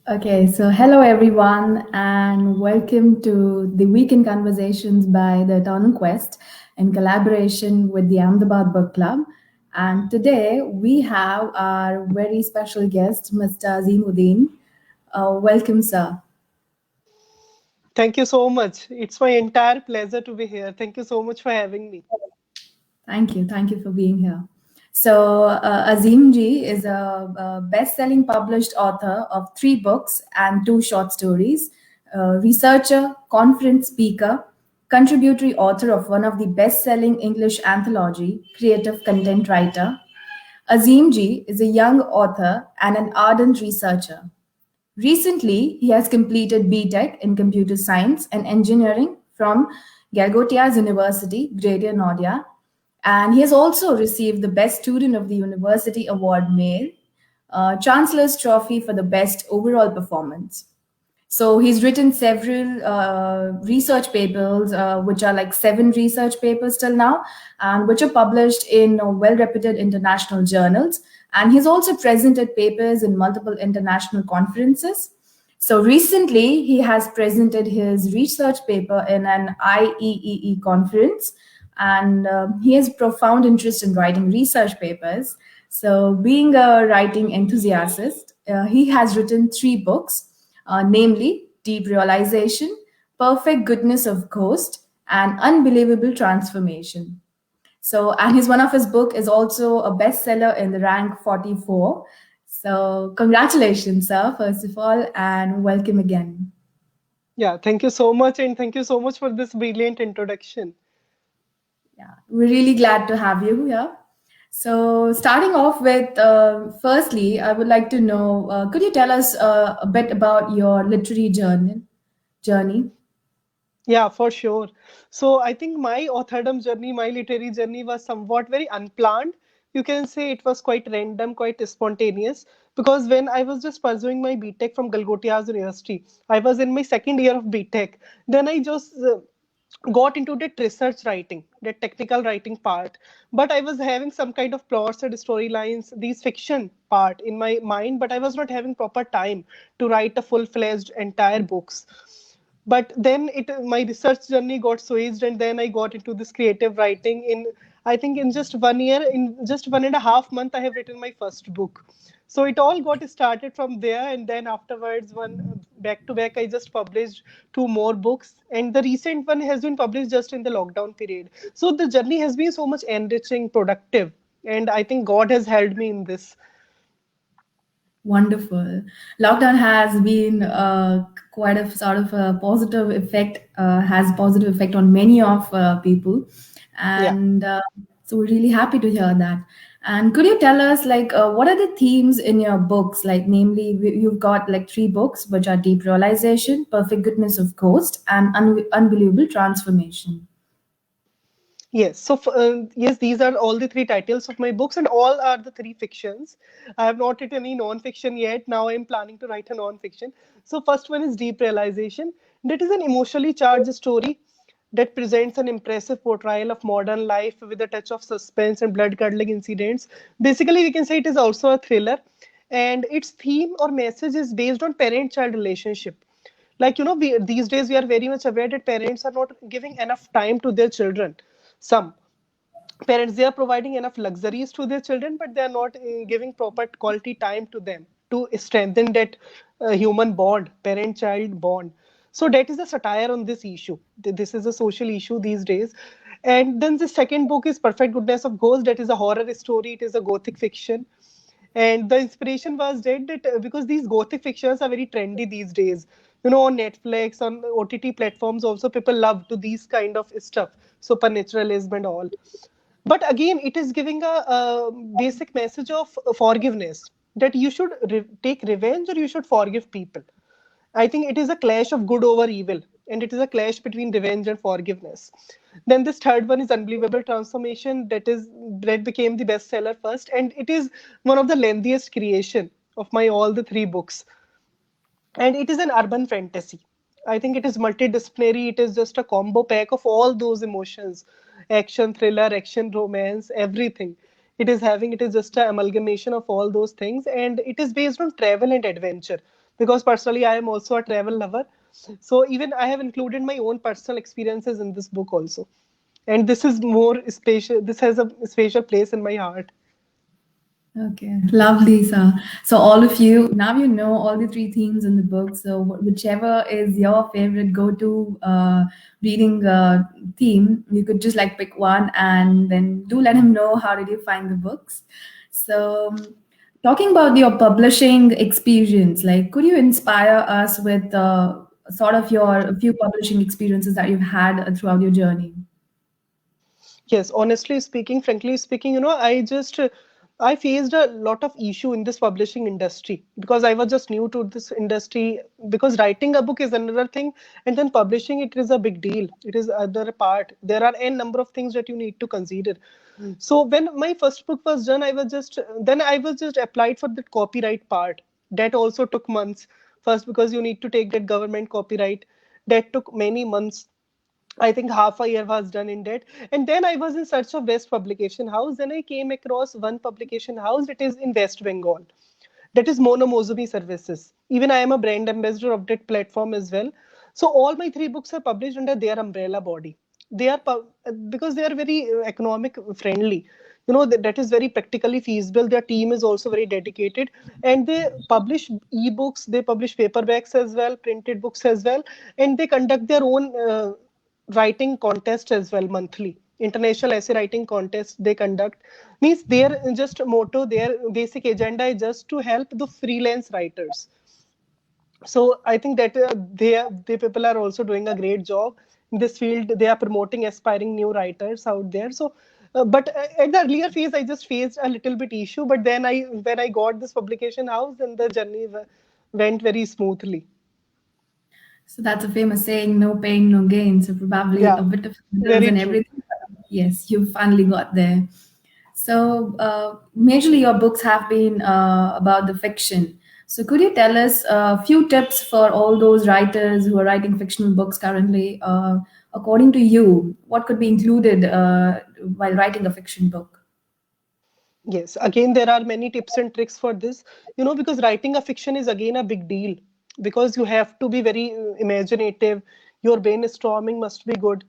Okay, so hello everyone, and welcome to the Weekend Conversations by the Eternal Quest in collaboration with the Ahmedabad Book Club. And today we have our very special guest, Mr. Azimuddin. Welcome, sir. Thank you so much. It's my entire pleasure to be here. Thank you so much for having me. Thank you. Thank you for being here. So, Azim Ji is a best selling published author of three books and two short stories, researcher, conference speaker, contributory author of one of the best selling English anthology, creative content writer. Azim Ji is a young author and an ardent researcher. Recently, he has completed BTech in Computer Science and Engineering from Galgotias University, Greater Noida, and he has also received the Best Student of the University Award Male, Chancellor's Trophy for the Best Overall Performance. So he's written several research papers, which are like seven research papers till now, and which are published in well-reputed international journals. And he's also presented papers in multiple international conferences. So recently, he has presented his research paper in an IEEE conference, and he has profound interest in writing research papers. So, being a writing enthusiast, he has written three books, namely Deep Realization, Perfect Goodness of Ghost, and Unbelievable Transformation. So, and his one of his book is also a bestseller in the rank 44. So, congratulations, sir, first of all, and welcome again. Yeah, thank you so much. And thank you so much for this brilliant introduction. Yeah, we're really glad to have you here. So, starting off with, firstly, I would like to know, could you tell us a bit about your literary journey? Journey. Yeah, for sure. So I think my authordom journey, my literary journey was somewhat very unplanned. You can say it was quite random, quite spontaneous. Because when I was just pursuing my BTech from Galgotias University, I was in my second year of BTech. Then I just got into that research writing, that technical writing part. But I was having some kind of plots and storylines, these fiction part in my mind, but I was not having proper time to write a full-fledged entire books. But then my research journey got switched, and then I got into this creative writing. In I think in just 1 year, in just 1.5 months, I have written my first book. So it all got started from there, and then afterwards, one back to back, I just published two more books, and the recent one has been published just in the lockdown period. So the journey has been so much enriching, productive, and I think God has helped me in this. Wonderful. Lockdown has been quite a sort of a positive effect, has positive effect on many of people, Yeah. and so we're really happy to hear that. And could you tell us, like, what are the themes in your books? Like, namely, you've got like three books, which are Deep Realization, Perfect Goodness of Ghost, and Unbelievable Transformation. Yes. So, yes, these are all the three titles of my books, and all are the three fictions. I have not written any non-fiction yet. Now I'm planning to write a non-fiction. So, first one is Deep Realization. That is an emotionally charged story that presents an impressive portrayal of modern life with a touch of suspense and blood-curdling incidents. Basically, we can say it is also a thriller, and its theme or message is based on parent-child relationship. Like, these days we are very much aware that parents are not giving enough time to their children. Some parents, they are providing enough luxuries to their children, but they are not giving proper quality time to them to strengthen that human bond, parent child bond. So that is a satire on this issue. This is a social issue these days. And then the second book is Perfect Goodness of Ghost. That is a horror story, it is a gothic fiction. And the inspiration was that because these gothic fictions are very trendy these days. On Netflix, on OTT platforms, also people love to these kind of stuff, supernaturalism and all. But again, it is giving a basic message of forgiveness, that you should take revenge or you should forgive people. I think it is a clash of good over evil, and it is a clash between revenge and forgiveness. Then this third one is Unbelievable Transformation. That became the bestseller first, and it is one of the lengthiest creation of my all the three books. And it is an urban fantasy. I think it is multidisciplinary. It is just a combo pack of all those emotions: action, thriller, action, romance, everything. It is just an amalgamation of all those things, and it is based on travel and adventure. because personally I am also a travel lover. So even I have included my own personal experiences in this book also, and this is more special. This has a special place in my heart. Okay, lovely, sir. So all of you now you know all the three themes in the book. So whichever is your favorite go-to reading theme, you could just like pick one and then do let him know how did you find the books. So talking about your publishing experience, like could you inspire us with sort of your few publishing experiences that you've had throughout your journey? Yes, honestly speaking, frankly speaking, I faced a lot of issue in this publishing industry because I was just new to this industry. Because writing a book is another thing, and then publishing it is a big deal. It is other part. There are n number of things that you need to consider. So when my first book was done, I was just applied for the copyright part. That also took months. First, because you need to take that government copyright. That took many months. I think half a year was done in that. And then I was in search of best publication house. Then I came across one publication house that is in West Bengal. That is Monomozumi Services. Even I am a brand ambassador of that platform as well. So all my three books are published under their umbrella body. They are because they are very economic friendly. That is very practically feasible. Their team is also very dedicated, and they publish ebooks. They publish paperbacks as well, printed books as well, and they conduct their own writing contest as well monthly. International essay writing contest they conduct. Means their just motto, their basic agenda is just to help the freelance writers. So I think that they people are also doing a great job in this field. They are promoting aspiring new writers out there. So but at the earlier phase I just faced a little bit issue, but then I when I got this publication house, then the journey went very smoothly. So that's a famous saying, no pain, no gain. So probably Yeah, a bit of hurdles very and true. everything. But yes, you finally got there. So majorly your books have been about the fiction. So could you tell us a few tips for all those writers who are writing fictional books currently? According to you, what could be included while writing a fiction book? Yes, again, there are many tips and tricks for this, because writing a fiction is again a big deal because you have to be very imaginative. Your brainstorming must be good.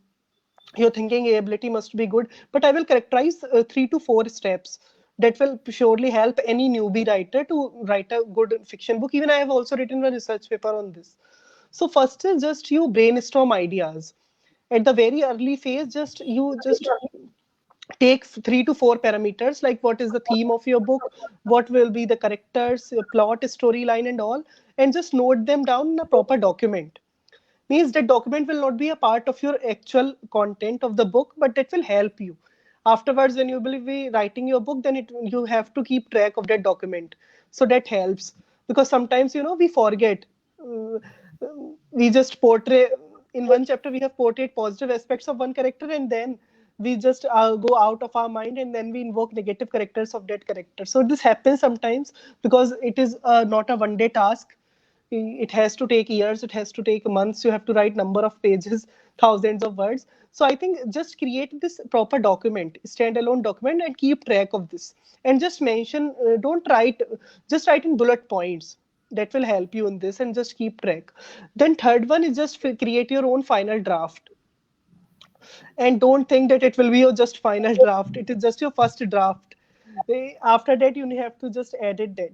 Your thinking ability must be good. But I will characterize 3 to 4 steps that will surely help any newbie writer to write a good fiction book. Even I have also written a research paper on this. So first is just you brainstorm ideas. At the very early phase, just take 3 to 4 parameters, like what is the theme of your book, what will be the characters, your plot, storyline, and all, and just note them down in a proper document. Means that document will not be a part of your actual content of the book, but that will help you afterwards when you will be writing your book. Then you have to keep track of that document, so that helps. Because sometimes we forget. Uh, we just portray in one chapter, we have portrayed positive aspects of one character, and then we just go out of our mind, and then we invoke negative characters of that character. So this happens sometimes because it is not a one day task. It has to take years, it has to take months. You have to write number of pages, thousands of words. So I think just create this proper document, standalone document, and keep track of this. And just mention, don't write, just write in bullet points. That will help you in this, and just keep track. Then third one is just create your own final draft. And don't think that it will be your just final draft. It is just your first draft. After that you have to just edit that.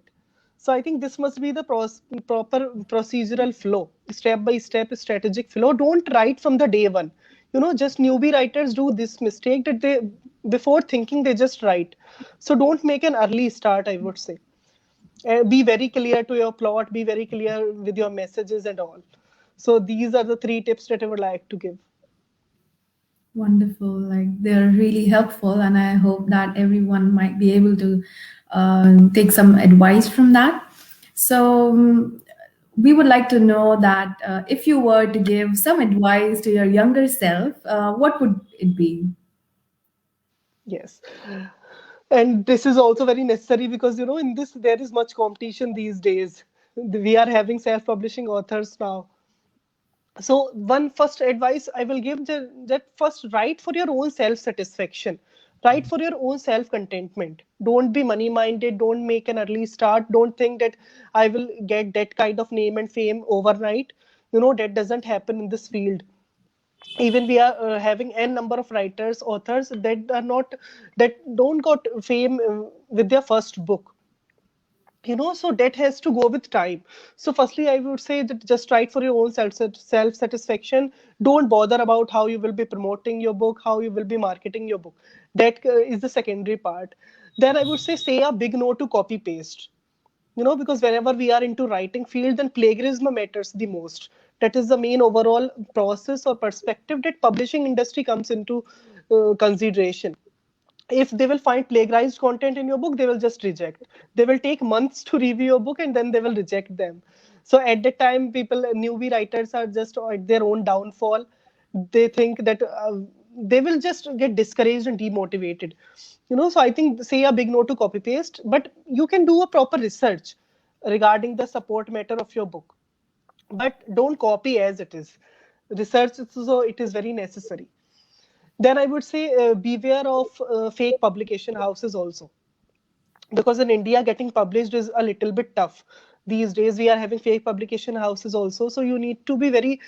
So I think this must be the proper procedural flow, step by step strategic flow. Don't write from the day one. Just newbie writers do this mistake that they, before thinking, they just write. So don't make an early start, I would say. Be very clear to your plot, be very clear with your messages and all. So these are the 3 tips that I would like to give. Wonderful. Like they're really helpful, and I hope that everyone might be able to take some advice from that. So, we would like to know that if you were to give some advice to your younger self, what would it be? Yes. And this is also very necessary because in this there is much competition these days. We are having self-publishing authors now. So one first advice I will give, that first write for your own self-satisfaction, Write for your own self contentment. Don't be money minded. Don't make an early start. Don't think that I will get that kind of name and fame overnight. That doesn't happen in this field. Even we are having n number of writers, authors that are not, that don't got fame with their first book. So that has to go with time. So firstly, I would say that just write for your own self satisfaction. Don't bother about how you will be promoting your book, how you will be marketing your book. That is the secondary part. Then I would say a big no to copy paste. Because whenever we are into writing field, then plagiarism matters the most. That is the main overall process or perspective that publishing industry comes into consideration. If they will find plagiarized content in your book, they will just reject. They will take months to review your book and then they will reject them. So at that time, people, newbie writers are just at their own downfall. They think that they will just get discouraged and demotivated. So I think say a big no to copy paste, but you can do a proper research regarding the support matter of your book. But don't copy as it is. Research, so it is very necessary. Then I would say beware of fake publication houses also, because in India getting published is a little bit tough. These days we are having fake publication houses also, so you need to be very,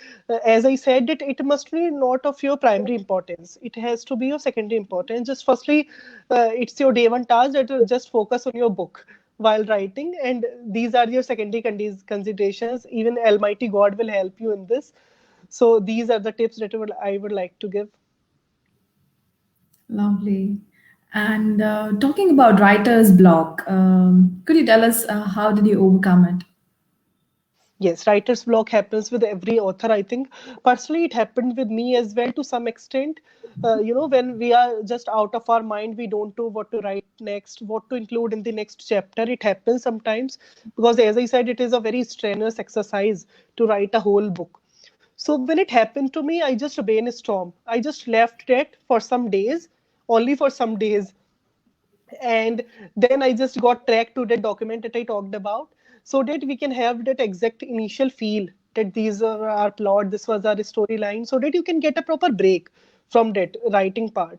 as I said, it must be not of your primary importance. It has to be of secondary importance. Just firstly, it's your day one task that just focus on your book while writing, and these are your secondary considerations. Even Almighty God will help you in this. So these are the tips that I would like to give. Lovely. And talking about writer's block, could you tell us how did you overcome it? Yes, writer's block happens with every author, I think. Personally, it happened with me as well to some extent. When we are just out of our mind, we don't know what to write next, what to include in the next chapter. It happens sometimes because, as I said, it is a very strenuous exercise to write a whole book. So when it happened to me, I just brainstormed. I just left it for some days, only for some days, and then I just got track to that document that I talked about, so that we can have that exact initial feel that these are our plot, this was our storyline, so that you can get a proper break from that writing part.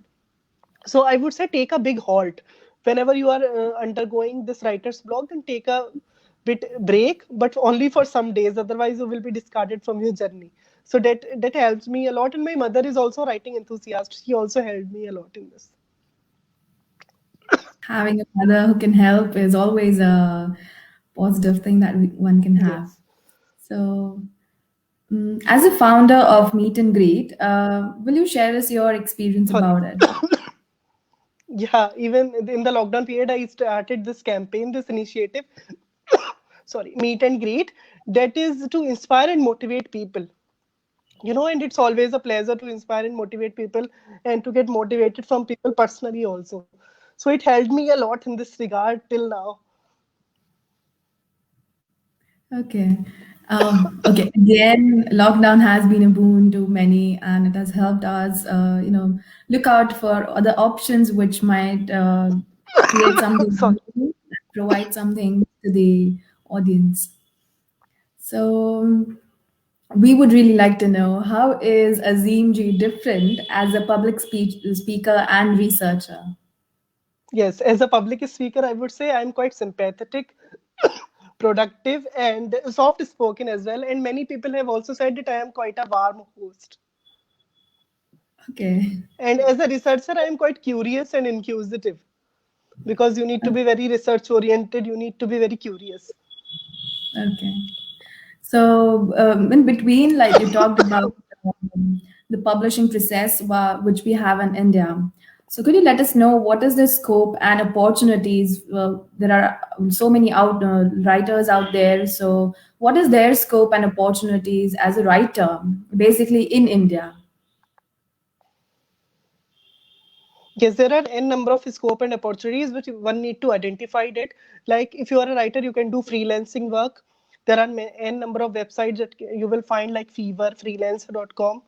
So I would say take a big halt whenever you are undergoing this writer's block. Then take a bit break, but only for some days, otherwise you will be discarded from your journey. So that helps me a lot, and my mother is also writing enthusiast. She also helped me a lot in this. Having a mother who can help is always a positive thing that one can have. Yes. So, as a founder of Meet and Greet, will you share us your experience Sorry. about it? Yeah, even in the lockdown period, I started this campaign, this initiative, sorry, meet and greet, that is to inspire and motivate people. And it's always a pleasure to inspire and motivate people and to get motivated from people personally also. So it helped me a lot in this regard till now. Okay. Okay. Again, lockdown has been a boon to many, and it has helped us, look out for other options which might create something Sorry. new, provide something to the audience. So, we would really like to know how is Azim G different as a public speaker and researcher? Yes, as a public speaker, I would say I'm quite sympathetic, productive, and soft spoken as well. And many people have also said that I am quite a warm host. Okay. And as a researcher, I am quite curious and inquisitive, because you need to be very research oriented, you need to be very curious. Okay. So, in between, like you talked about the publishing process which we have in India. So, could you let us know what is the scope and opportunities? There are so many writers out there. So, what is their scope and opportunities as a writer, basically in India? Yes, there are n number of scope and opportunities which one need to identify it. Like if you are a writer, you can do freelancing work. There are n number of websites that you will find, like Fever, freelancer.com.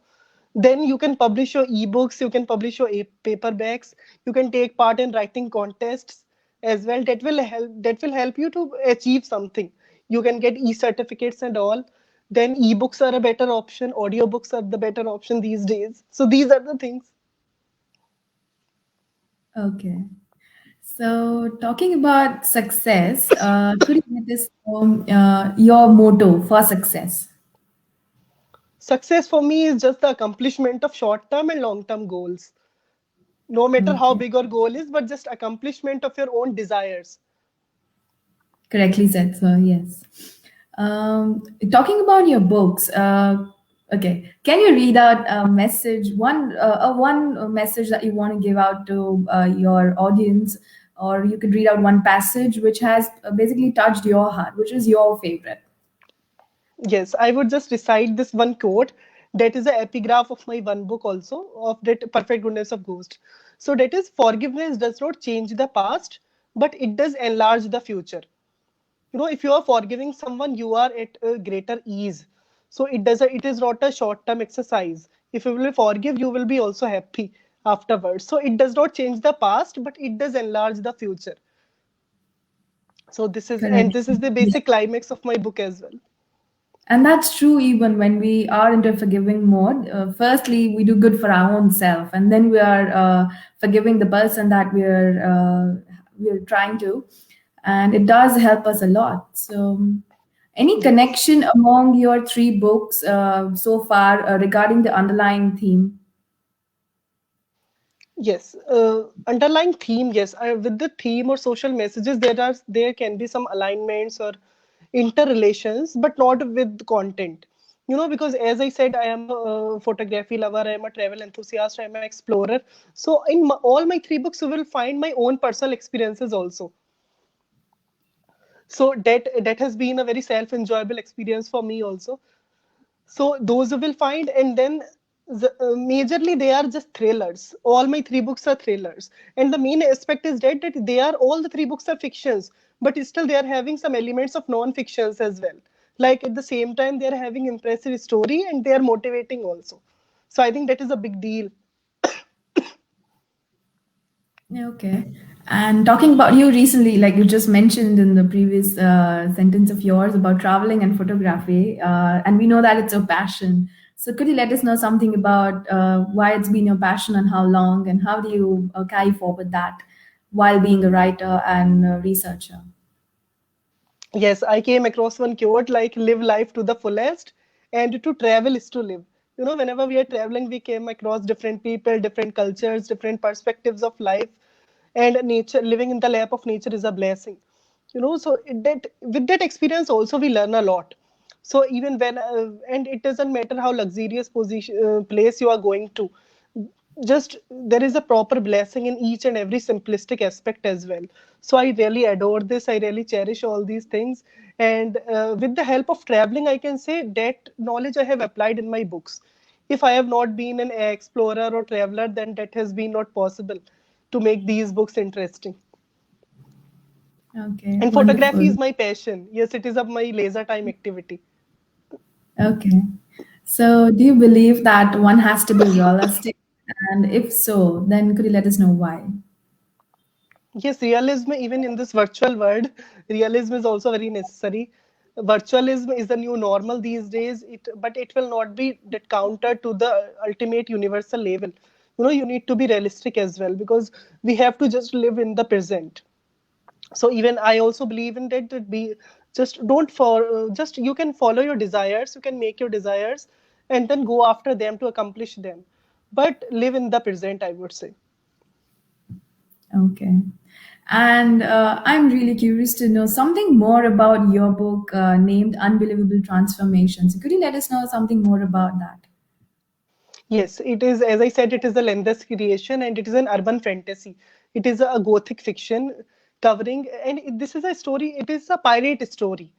Then you can publish your ebooks, you can publish your paperbacks, you can take part in writing contests as well. That will help you to achieve something. You can get e-certificates and all. Then ebooks are a better option, audiobooks are the better option these days. So these are the things. Okay. So, talking about success, could you let us know your motto for success? Success for me is just the accomplishment of short term and long term goals. No matter how Okay. big your goal is, but just accomplishment of your own desires. Correctly said, sir. Yes. Talking about your books, okay, can you read out a message, one message that you want to give out to your audience, or you could read out one passage which has basically touched your heart, which is your favorite. Yes, I would just recite this one quote that is the epigraph of my one book also of that perfect goodness of ghost. So that is forgiveness does not change the past, but it does enlarge the future. You know, if you are forgiving someone, you are at a greater ease. So it is not a short term exercise. If you will forgive, you will be also happy afterwards. So it does not change the past, but it does enlarge the future. So Correct. this is the basic climax of my book as well. And that's true even when we are into forgiving mode. Firstly, we do good for our own self, and then we are forgiving the person that we're trying to, and it does help us a lot. So, any Yes. connection among your three books so far regarding the underlying theme? Yes, underlying theme. Yes, with the theme or social messages, there can be some alignments or interrelations, but not with content. You know, because as I said, I am a photography lover, I am a travel enthusiast, I am an explorer. So in all my three books, you will find my own personal experiences also. So that has been a very self enjoyable experience for me also. So those you will find, and then majorly they are just thrillers. All my three books are thrillers, and the main aspect is that they are all the three books are fictions, but still they are having some elements of non-fictions as well. Like at the same time, they are having impressive story and they are motivating also. So I think that is a big deal. Yeah, okay. And talking about you recently, like you just mentioned in the previous sentence of yours about traveling and photography, and we know that it's your passion. So could you let us know something about why it's been your passion and how long, and how do you carry forward that while being a writer and a researcher? Yes, I came across one quote like live life to the fullest and to travel is to live. You know, whenever we are traveling, we came across different people, different cultures, different perspectives of life, and nature, living in the lap of nature is a blessing. You know, so that with that experience also we learn a lot. So even when and it doesn't matter how luxurious position place you are going to, just there is a proper blessing in each and every simplistic aspect as well. So I really adore this, I really cherish all these things, and with the help of traveling I can say that knowledge I have applied in my books. If I have not been an explorer or traveler, then that has been not possible to make these books interesting. Okay, And photography wonderful. is my passion. Yes, it is of my leisure time activity. Okay. So do you believe that one has to be realistic? And if so, then could you let us know why? Yes, realism, even in this virtual world, realism is also very necessary. Virtualism is the new normal these days, but it will not be that counter to the ultimate universal level. You know, you need to be realistic as well because we have to just live in the present. So even I also believe in that be just don't for just you can follow your desires, you can make your desires, and then go after them to accomplish them. But live in the present, I would say. Okay. And I'm really curious to know something more about your book named Unbelievable Transformations. Could you let us know something more about that? Yes, it is, as I said, it is a Lendes creation and it is an urban fantasy. It is a gothic fiction covering, and this is a story, it is a pirate story.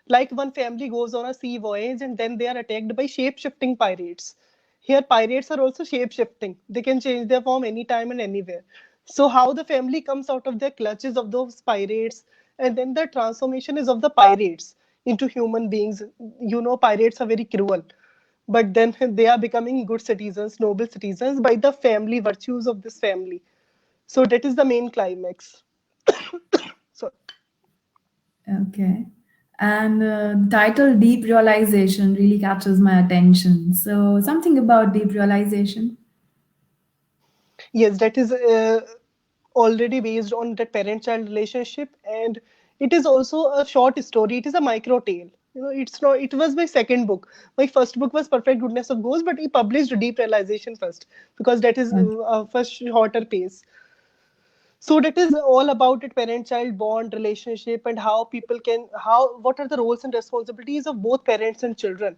Like one family goes on a sea voyage and then they are attacked by shape shifting pirates. Here, pirates are also shape shifting, they can change their form anytime and anywhere. So, how the family comes out of their clutches of those pirates, and then the transformation is of the pirates into human beings. You know, pirates are very cruel, but then they are becoming good citizens, noble citizens by the family virtues of this family. So that is the main climax. So Okay. And the title Deep Realization really captures my attention. So, something about deep realization. yes, that is. already based on that parent-child relationship, and it is also a short story. It is a micro tale. It's not. It was my second book. My first book was Perfect Goodness of Ghosts, but he published Deep Realization first because that is Okay. first shorter pace. So that is all about that parent-child bond relationship and how people can how what are the roles and responsibilities of both parents and children.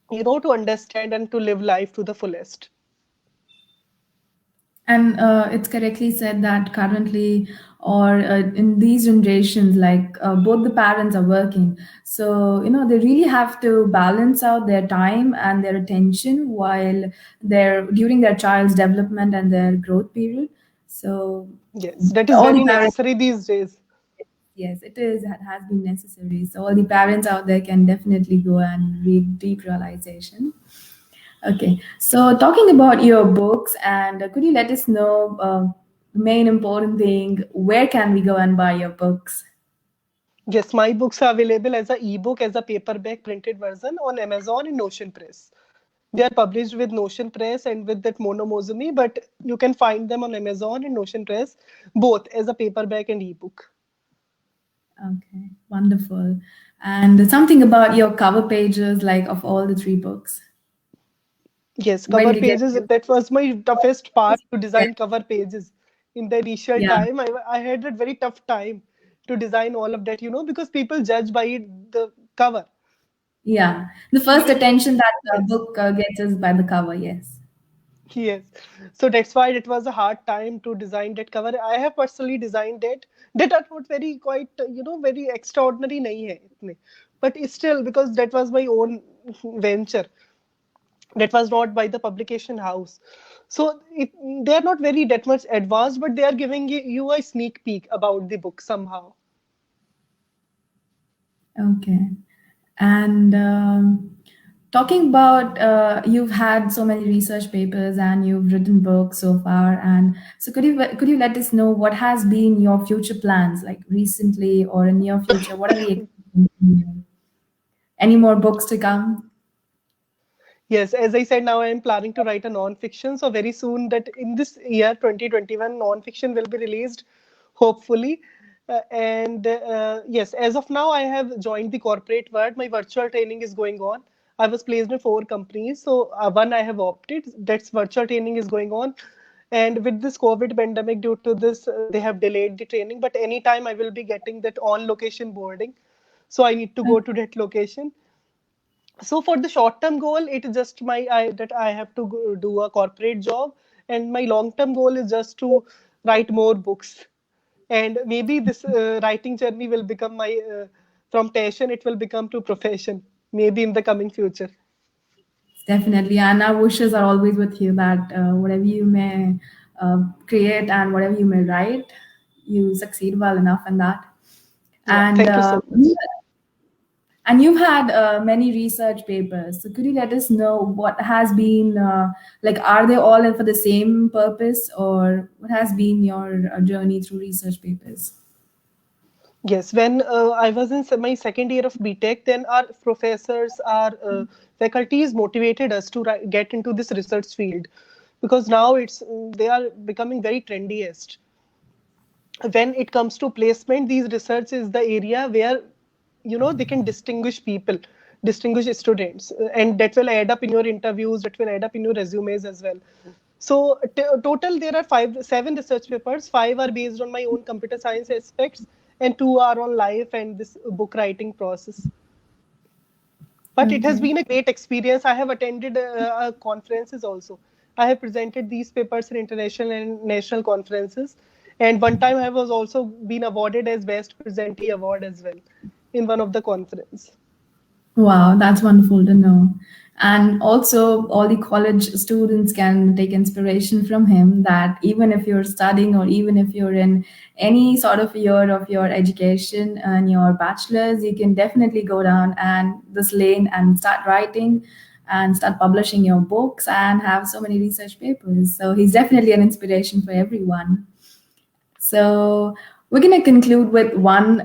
To understand and to live life to the fullest. And it's correctly said that currently, or in these generations, like both the parents are working. So, they really have to balance out their time and their attention while they're during their child's development and their growth period. So, Yes, that is all the very parents, necessary these days. yes, it is, it has been necessary. So, all the parents out there can definitely go and read Deep Realization. Okay, so talking about your books, and could you let us know the main important thing? Where can we go and buy your books? Yes, my books are available as a ebook, as a paperback printed version on Amazon and Notion Press. They are published with Notion Press and with that Monomozumi, but you can find them on Amazon and Notion Press, both as a paperback and ebook. Okay, wonderful. And something about your cover pages, like of all the three books. Yes, Where cover did you get pages. this? That was my toughest part to Yeah, design cover pages. In the initial yeah, time, I had a very tough time to design all of that, because people judge by the cover. yeah. The first Even attention that a yes. book gets is by the cover. Yes. Yes. So that's why it was a hard time to design that cover. I have personally designed it. That are not very quite, very extraordinary nahi hai itne. But still, because that was my own venture, that was not by the publication house. So they are not very that much advanced, but they are giving you a sneak peek about the book somehow. Okay. And talking about you've had so many research papers and you've written books so far, and so could you let us know what has been your future plans, like recently or in near future? What are we expecting from you? Any more books to come? Yes, as I said, now I am planning to write a non-fiction. So very soon, that in this year 2021, non-fiction will be released, hopefully. And yes, as of now, I have joined the corporate world. My virtual training is going on. I was placed in 4 companies. So one I have opted. That's virtual training is going on. And with this COVID pandemic, due to this, they have delayed the training. But anytime I will be getting that on-location boarding. So I need to go to that location. So for the short term goal, it is just that I have to do a corporate job, and my long term goal is just to write more books. And maybe this writing journey will become my from passion, it will become to profession, maybe in the coming future. Definitely, and our wishes are always with you that whatever you may create and whatever you may write, you succeed well enough in that. Yeah, And thank you so much. And you've had many research papers. So could you let us know what has been like? Are they all for the same purpose, or what has been your journey through research papers? Yes, when I was in my second year of BTech, then our professors, our faculties motivated us to get into this research field because now they are becoming very trendiest. When it comes to placement, these research is the area where they can distinguish people, distinguish students, and that will add up in your interviews, that will add up in your resumes as well. So total there are seven research papers. Five are based on my own computer science aspects, and two are on life and this book writing process. But it has Okay. been a great experience. I have attended conferences also. I have presented these papers in international and national conferences. And one time I was also been awarded as Best Presentee Award as well in one of the conference. Wow, that's wonderful to know. And also, all the college students can take inspiration from him that even if you're studying or even if you're in any sort of year of your education and your bachelor's, you can definitely go down and this lane and start writing and start publishing your books and have so many research papers. So he's definitely an inspiration for everyone. So we're going to conclude with one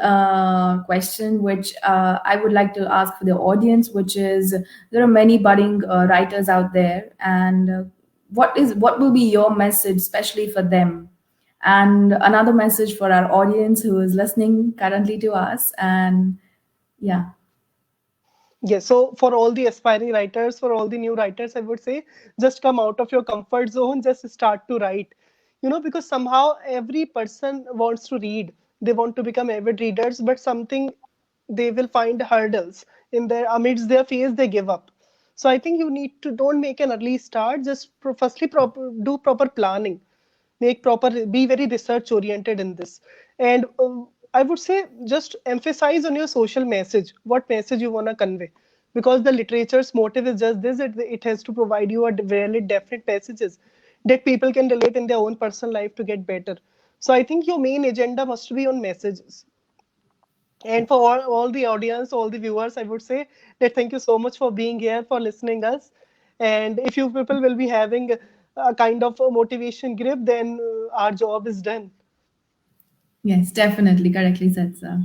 question, which I would like to ask for the audience, which is there are many budding writers out there, and what will be your message, especially for them, and another message for our audience who is listening currently to us. And yeah. Yes, so for all the aspiring writers, for all the new writers, I would say just come out of your comfort zone, just start to write. Because somehow every person wants to read, they want to become avid readers, but something they will find hurdles in their amidst their phase, they give up. So I think you need to don't make an early start, just firstly do proper planning, be very research oriented in this, and I would say just emphasize on your social message, what message you want to convey, because the literature's motive is just this, it has to provide you a really definite messages that people can relate in their own personal life to get better. So I think your main agenda must be on messages. And for all the audience, all the viewers, I would say that thank you so much for being here, for listening us. And if you people will be having a kind of a motivation grip, then our job is done. Yes, definitely. Correctly said, sir.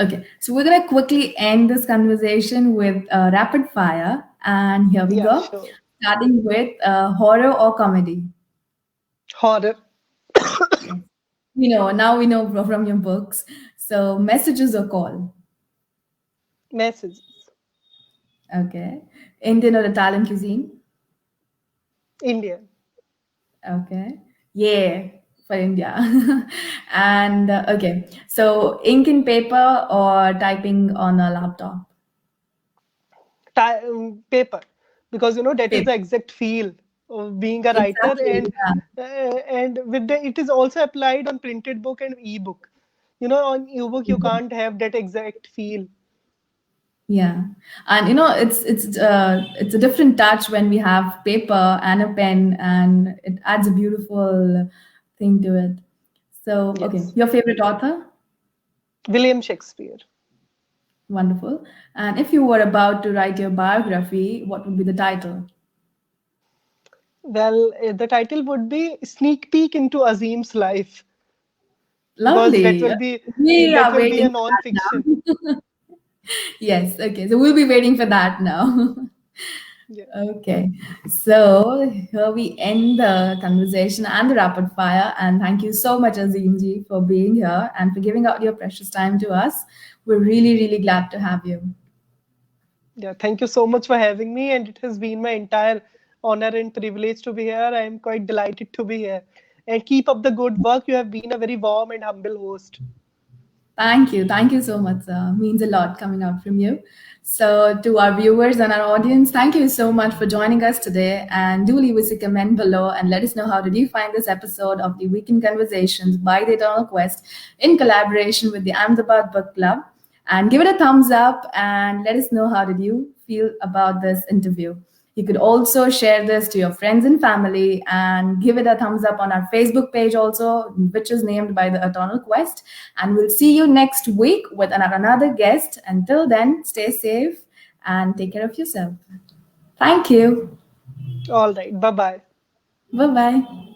Okay, so we're going to quickly end this conversation with rapid fire. And here we Yeah, go. sure. Starting with horror or comedy. Horror. Yes. Now we know from your books. So, messages or call. Messages. Okay. Indian or Italian cuisine. Indian. Okay. Yeah, for India. And okay. So, ink and paper or typing on a laptop? Paper, because that is Paper. the exact feel of being a writer, Exactly. and with the it is also applied on printed book and ebook. On ebook you Yeah. can't have that exact feel. Yeah, and it's a different touch when we have paper and a pen, and it adds a beautiful thing to it. So, okay, Yes. your favorite author? William Shakespeare. Wonderful. And if you were about to write your biography, what would be the title? Well, the title would be Sneak Peek into Azim's Life, because that Lovely. will be We that are will be a waiting for non-fiction. that now. Yes. Okay. So we'll be waiting for that now. Yeah. Okay, so here we end the conversation and the rapid fire. And thank you so much, Azimji, for being here and for giving out your precious time to us. We're really, really glad to have you. Yeah, thank you so much for having me, and it has been my entire honor and privilege to be here. I am quite delighted to be here. And keep up the good work. You have been a very warm and humble host. Thank you. Thank you so much. Means a lot coming out from you. So, to our viewers and our audience, thank you so much for joining us today. And do leave us a comment below and let us know how did you find this episode of the Weekend Conversations by the Eternal Quest in collaboration with the Ahmedabad Book Club. And give it a thumbs up and let us know how did you feel about this interview. You could also share this to your friends and family and give it a thumbs up on our Facebook page also, which is named by the Eternal Quest. And we'll see you next week with another guest. Until then, stay safe and take care of yourself. Thank you. All right. Bye bye. Bye bye.